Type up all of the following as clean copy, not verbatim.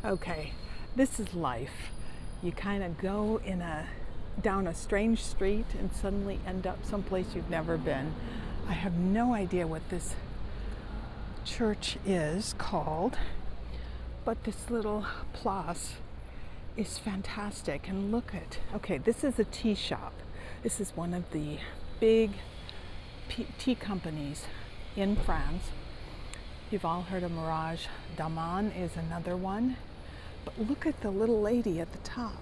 Okay, this is life. You kind of go down a strange street and suddenly end up someplace you've never been. I have no idea what this church is called, but this little place is fantastic. And look at, okay, this is a tea shop. This is one of the big tea companies in France. You've all heard of Mirage Daman is another one. But look at the little lady at the top.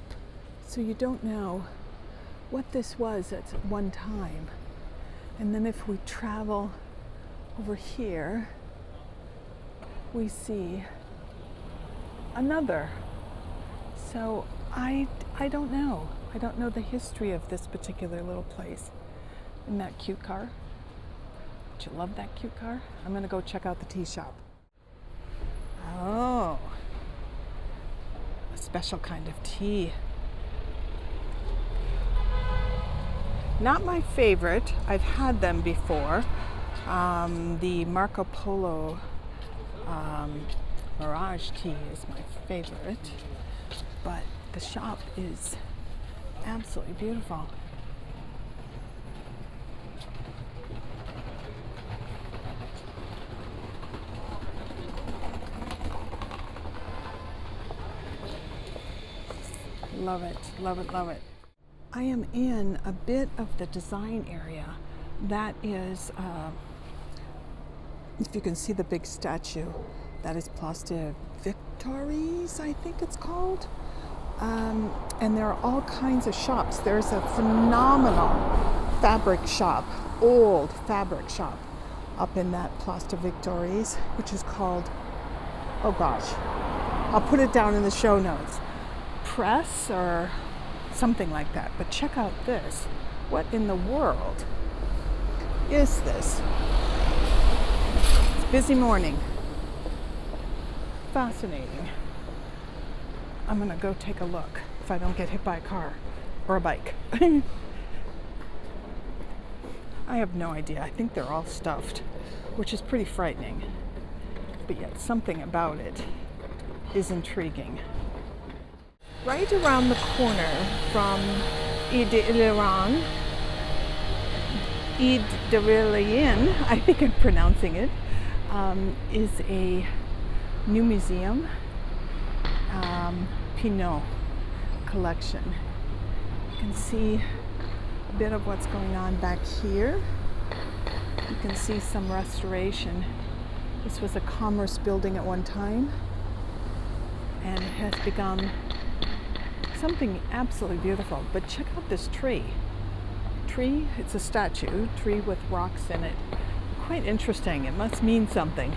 So you don't know what this was at one time. And then if we travel over here, we see another. So I don't know. I don't know the history of this particular little place. Isn't that cute car? Don't you love that cute car? I'm going to go check out the tea shop. Oh, a special kind of tea. Not my favorite. I've had them before. The Marco Polo Mirage tea is my favorite, but the shop is absolutely beautiful. Love it, love it, love it. I am in a bit of the design area. That is, if you can see the big statue, that is Place de Victoires, I think it's called. And there are all kinds of shops. There's a phenomenal fabric shop, old fabric shop, up in that Place de Victoires, which is called, oh gosh, I'll put it down in the show notes. Press or something like that. But check out this. What in the world is this? It's a busy morning. Fascinating. I'm gonna go take a look if I don't get hit by a car or a bike. I have no idea. I think they're all stuffed, which is pretty frightening. But yet something about it is intriguing. Right around the corner from Idiliran, I think I'm pronouncing it, is a new museum, Pinot collection. You can see a bit of what's going on back here. You can see some restoration. This was a commerce building at one time, and it has become something absolutely beautiful. But check out this tree. It's a statue, tree with rocks in it. Quite interesting. It must mean something.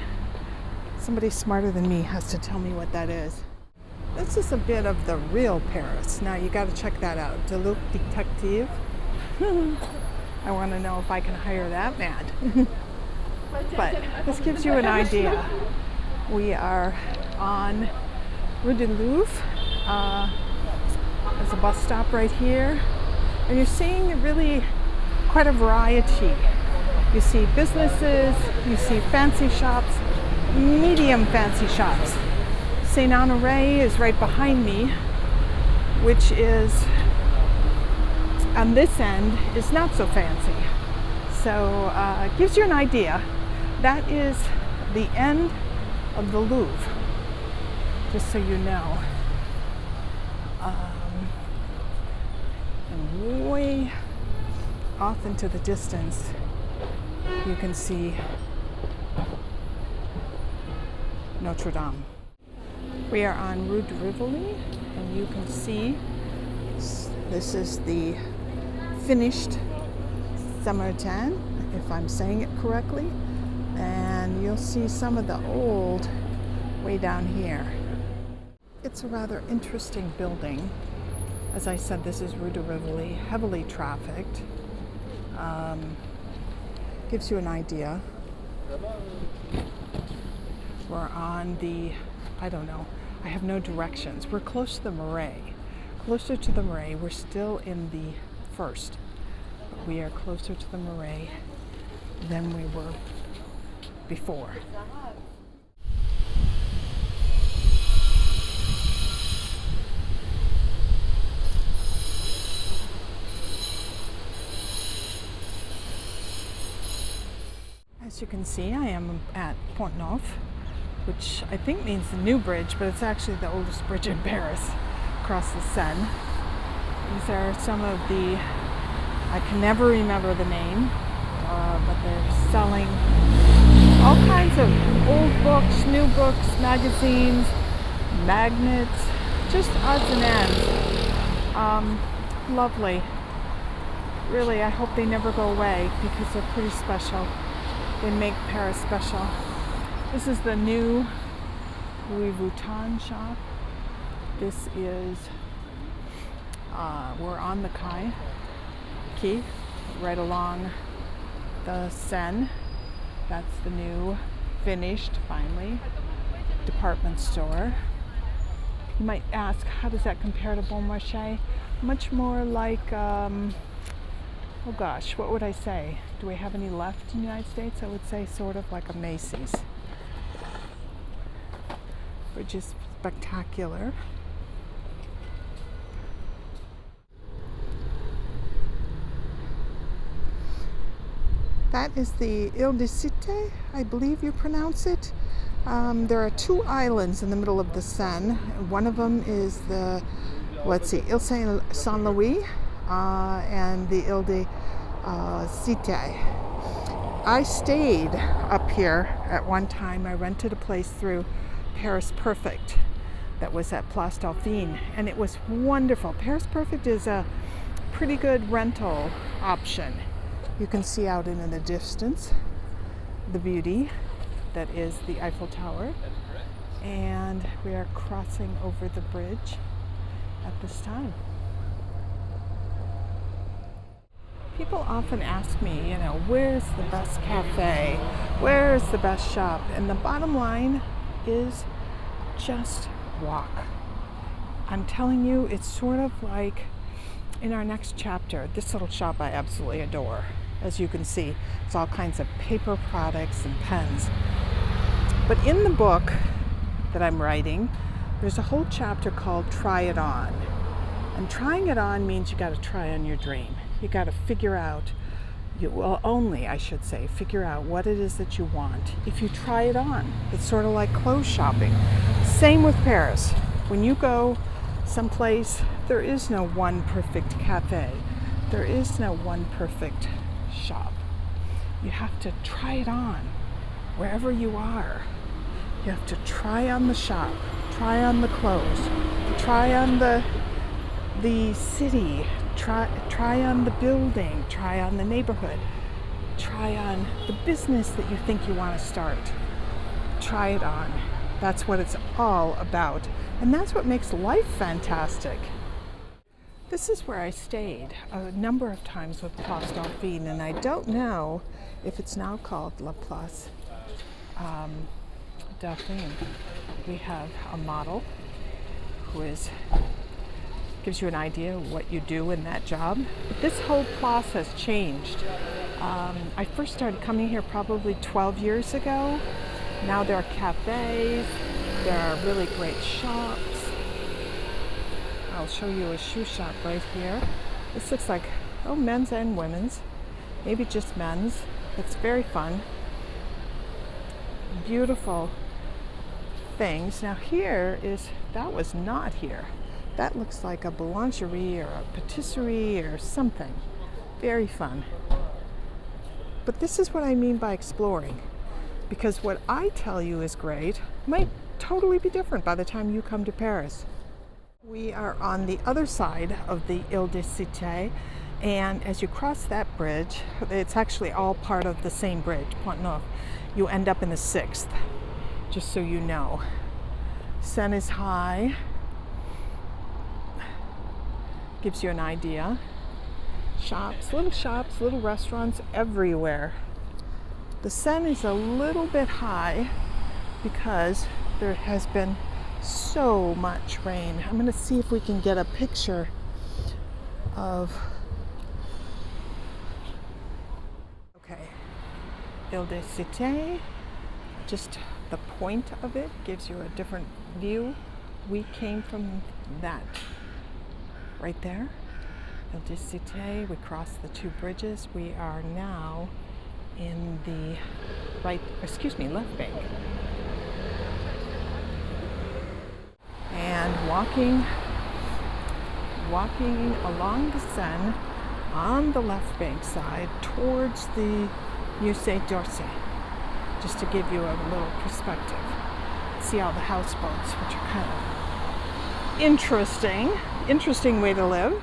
Somebody smarter than me has to tell me what that is. This is a bit of the real Paris. Now you got to check that out. De Look Detective. I want to know if I can hire that man. But this gives you an idea. We are on Rue de Louvre. There's a bus stop right here, and you're seeing really quite a variety. You see businesses, you see fancy shops, medium fancy shops. Saint Honoré is right behind me, which is on this end is not so fancy. So it gives you an idea. That is the end of the Louvre, just so you know. And way off into the distance, you can see Notre Dame. We are on Rue de Rivoli, and you can see this is the finished Samaritan, if I'm saying it correctly, and you'll see some of the old way down here. It's a rather interesting building. As I said, this is Rue de Rivoli, heavily trafficked. Gives you an idea. We're on the, I don't know, I have no directions. We're close to the Marais. Closer to the Marais. We're still in the first, but we are closer to the Marais than we were before. As you can see, I am at Pont Neuf, which I think means the new bridge, but it's actually the oldest bridge in Paris, across the Seine. These are some of the, I can never remember the name, but they're selling all kinds of old books, new books, magazines, magnets, just odds and ends. Lovely. Really, I hope they never go away because they're pretty special. They make Paris special. This is the new Louis Vuitton shop. This is, we're on the quay, right along the Seine. That's the new, finished, finally, department store. You might ask, how does that compare to Bon Marché? Much more like, oh gosh, what would I say? Do we have any left in the United States? I would say sort of like a Macy's, which is spectacular. That is the Ile de Cité, I believe you pronounce it. There are two islands in the middle of the Seine. One of them is the, let's see, Ile Saint-Louis and the Ile de Cité. I stayed up here at one time. I rented a place through Paris Perfect that was at Place Dauphine, and it was wonderful. Paris Perfect is a pretty good rental option. You can see out in the distance the beauty that is the Eiffel Tower, and we are crossing over the bridge at this time. People often ask me, you know, where's the best cafe? Where's the best shop? And the bottom line is just walk. I'm telling you, it's sort of like in our next chapter. This little shop I absolutely adore. As you can see, it's all kinds of paper products and pens. But in the book that I'm writing, there's a whole chapter called Try It On. And trying it on means you got to try on your dream. You got to figure out, I should say, figure out what it is that you want. If you try it on, it's sort of like clothes shopping. Same with Paris. When you go someplace, there is no one perfect cafe. There is no one perfect shop. You have to try it on wherever you are. You have to try on the shop, try on the clothes, try on the city, try on the building, try on the neighborhood, try on the business that you think you want to start. Try it on. That's what it's all about. And that's what makes life fantastic. This is where I stayed a number of times with Place Dauphine, and I don't know if it's now called La Place Dauphine. We have a model who gives you an idea of what you do in that job. But this whole place has changed. I first started coming here probably 12 years ago. Now there are cafes, there are really great shops. I'll show you a shoe shop right here. This looks like, men's and women's. Maybe just men's. It's very fun. Beautiful things. Now that was not here. That looks like a boulangerie or a patisserie or something. Very fun. But this is what I mean by exploring. Because what I tell you is great might totally be different by the time you come to Paris. We are on the other side of the Ile de Cité, and as you cross that bridge, it's actually all part of the same bridge, Pont Neuf. You end up in the 6th, just so you know. Seine is high. Gives you an idea. Shops, little restaurants everywhere. The Seine is a little bit high because there has been so much rain. I'm going to see if we can get a picture of, Ile de Cité. Just the point of it gives you a different view. We came from that right there, Ile de Cité. We crossed the two bridges. We are now in the left bank. And walking along the Seine on the left bank side towards the Musée d'Orsay, just to give you a little perspective. See all the houseboats, which are kind of interesting way to live.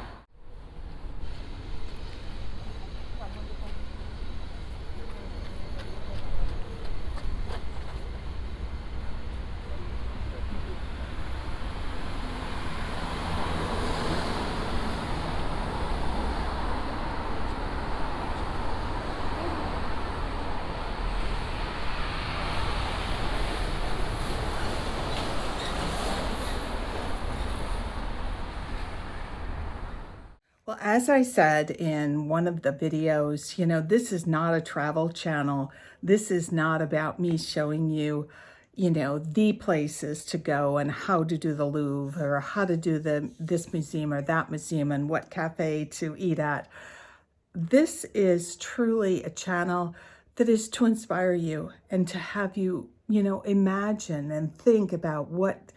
Well, as I said in one of the videos, this is not a travel channel. This is not about me showing you, the places to go and how to do the Louvre or how to do this museum or that museum and what cafe to eat at. This is truly a channel that is to inspire you and to have you, imagine and think about what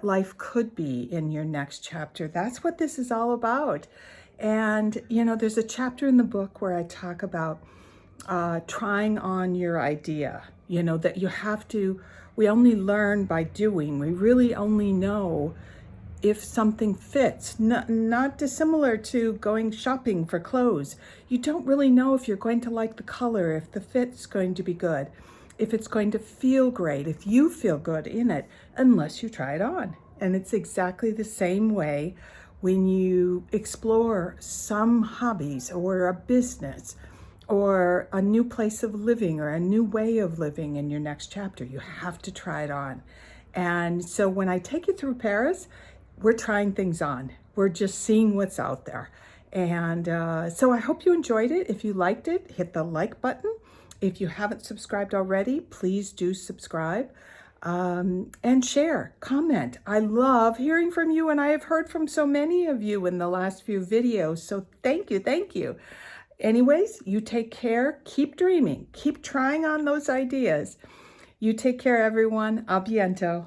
life could be in your next chapter. That's what this is all about. And, there's a chapter in the book where I talk about trying on your idea, that you have to, we only learn by doing. We really only know if something fits, not dissimilar to going shopping for clothes. You don't really know if you're going to like the color, if the fit's going to be good, if it's going to feel great, if you feel good in it, unless you try it on. And it's exactly the same way when you explore some hobbies or a business or a new place of living or a new way of living in your next chapter. You have to try it on. And so when I take you through Paris, we're trying things on. We're just seeing what's out there. And so I hope you enjoyed it. If you liked it, hit the like button. If you haven't subscribed already, please do subscribe. And share, comment. I love hearing from you, and I have heard from so many of you in the last few videos. So thank you. Anyways, you take care. Keep dreaming. Keep trying on those ideas. You take care, everyone. A biento.